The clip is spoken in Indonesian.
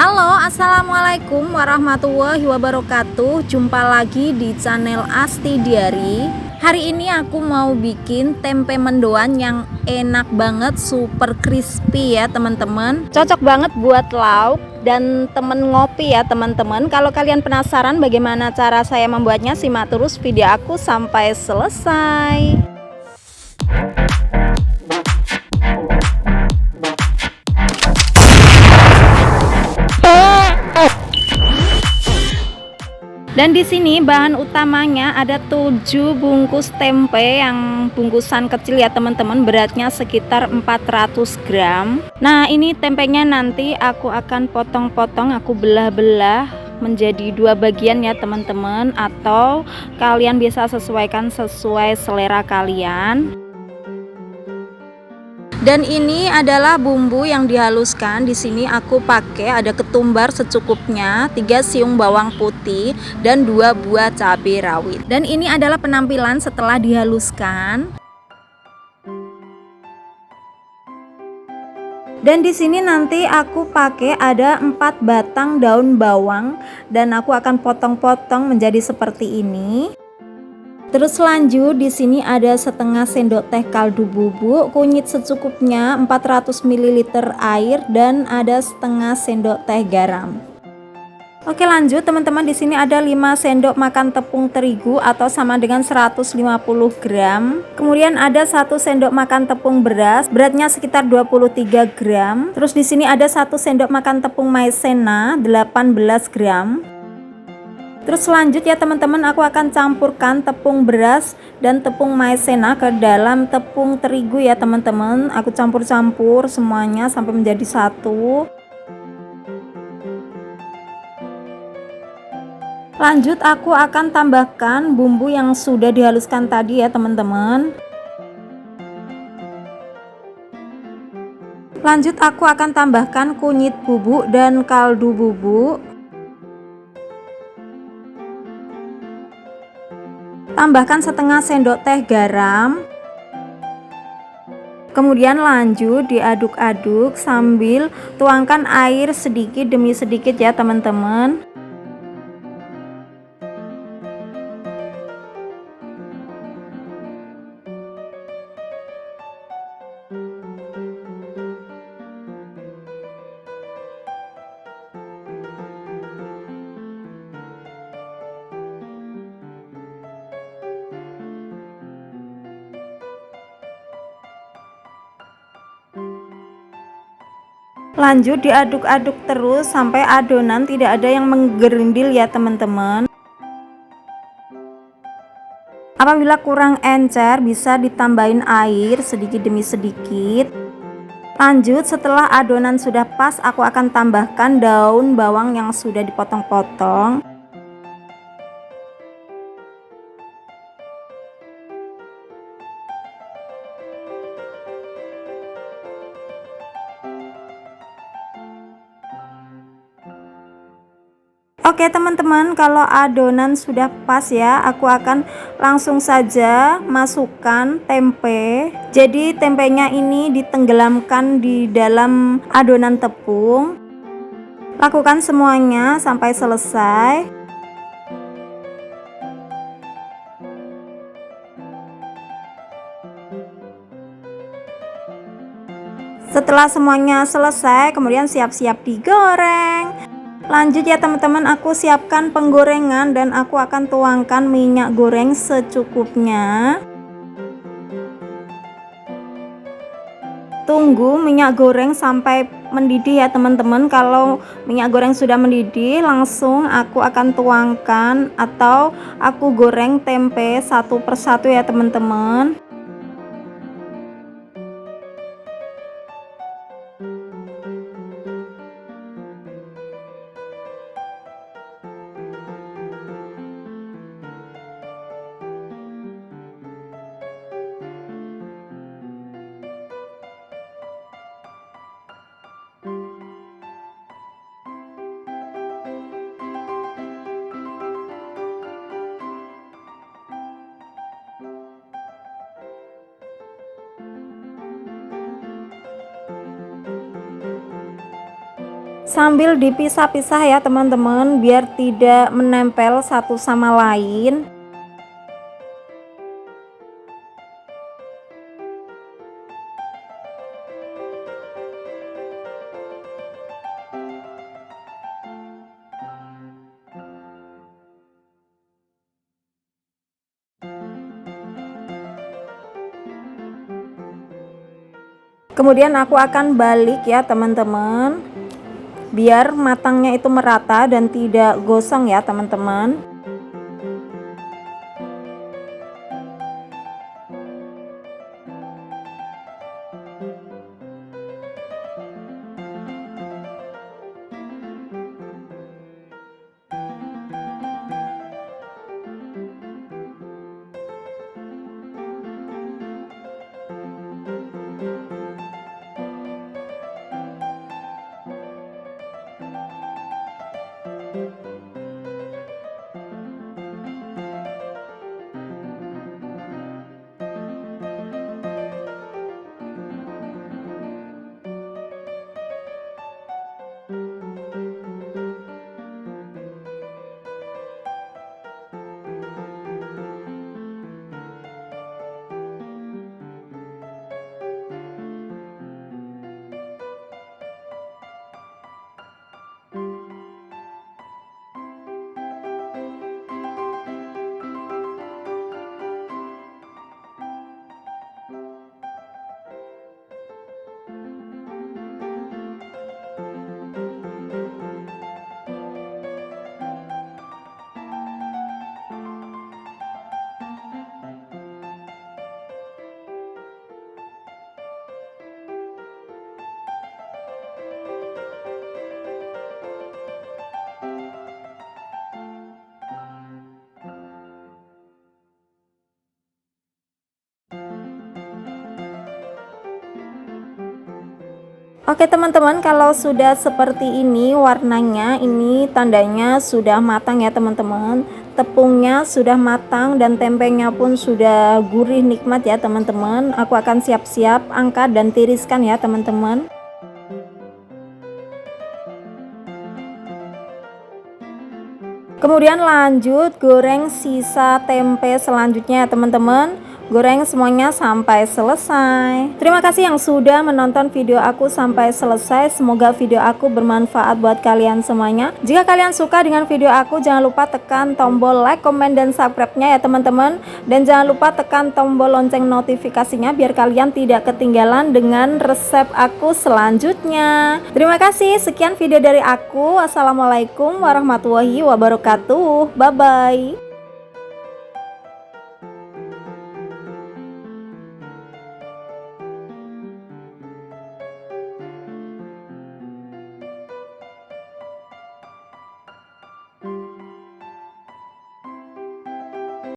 Halo, assalamualaikum warahmatullahi wabarakatuh. Jumpa lagi di channel Asti Diary. Hari ini aku mau bikin tempe mendoan yang enak banget, super crispy ya teman-teman. Cocok banget buat lauk dan temen ngopi ya teman-teman. Kalau kalian penasaran bagaimana cara saya membuatnya, simak terus video aku sampai selesai. Dan di sini bahan utamanya ada 7 bungkus tempe yang bungkusan kecil ya teman-teman, beratnya sekitar 400 gram. Nah, ini tempenya nanti aku akan potong-potong, aku belah-belah menjadi 2 bagian ya teman-teman, atau kalian bisa sesuaikan sesuai selera kalian. Dan ini adalah bumbu yang dihaluskan. Di sini aku pakai ada ketumbar secukupnya, 3 siung bawang putih, dan 2 buah cabai rawit. Dan ini adalah penampilan setelah dihaluskan. Dan di sini nanti aku pakai ada 4 batang daun bawang dan aku akan potong-potong menjadi seperti ini. Terus lanjut di sini ada setengah sendok teh kaldu bubuk, kunyit secukupnya, 400 ml air, dan ada setengah sendok teh garam. Oke, lanjut teman-teman, di sini ada 5 sendok makan tepung terigu atau sama dengan 150 gram. Kemudian ada 1 sendok makan tepung beras, beratnya sekitar 23 gram. Terus di sini ada 1 sendok makan tepung maizena 18 gram. Terus lanjut ya teman-teman, aku akan campurkan tepung beras dan tepung maizena ke dalam tepung terigu ya teman-teman. Aku campur-campur semuanya sampai menjadi satu. Lanjut aku akan tambahkan bumbu yang sudah dihaluskan tadi ya teman-teman. Lanjut aku akan tambahkan kunyit bubuk dan kaldu bubuk. Tambahkan setengah sendok teh garam. Kemudian lanjut diaduk-aduk sambil tuangkan air sedikit demi sedikit ya teman-teman. Lanjut diaduk-aduk terus sampai adonan tidak ada yang menggerindil ya teman-teman. Apabila kurang encer bisa ditambahin air sedikit demi sedikit. Lanjut setelah adonan sudah pas, aku akan tambahkan daun bawang yang sudah dipotong-potong. Oke teman-teman, kalau adonan sudah pas ya, aku akan langsung saja masukkan tempe. Jadi tempenya ini ditenggelamkan di dalam adonan tepung. Lakukan semuanya sampai selesai. Setelah semuanya selesai, kemudian siap-siap digoreng. Lanjut ya teman-teman, aku siapkan penggorengan dan aku akan tuangkan minyak goreng secukupnya. Tunggu minyak goreng sampai mendidih ya teman-teman. Kalau minyak goreng sudah mendidih, langsung aku akan tuangkan atau aku goreng tempe satu persatu ya teman-teman. Sambil dipisah-pisah ya teman-teman, biar tidak menempel satu sama lain. Kemudian aku akan balik ya teman-teman, biar matangnya itu merata dan tidak gosong ya teman-teman. Oke teman-teman, kalau sudah seperti ini warnanya, ini tandanya sudah matang ya teman-teman. Tepungnya sudah matang dan tempenya pun sudah gurih nikmat ya teman-teman. Aku akan siap-siap angkat dan tiriskan ya teman-teman. Kemudian lanjut goreng sisa tempe selanjutnya ya teman-teman. Goreng semuanya sampai selesai. Terima kasih yang sudah menonton video aku sampai selesai. Semoga video aku bermanfaat buat kalian semuanya. Jika kalian suka dengan video aku, jangan lupa tekan tombol like, komen, dan subscribe-nya ya teman-teman. Dan jangan lupa tekan tombol lonceng notifikasinya biar kalian tidak ketinggalan dengan resep aku selanjutnya. Terima kasih, sekian video dari aku. Wassalamualaikum warahmatullahi wabarakatuh. Bye-bye.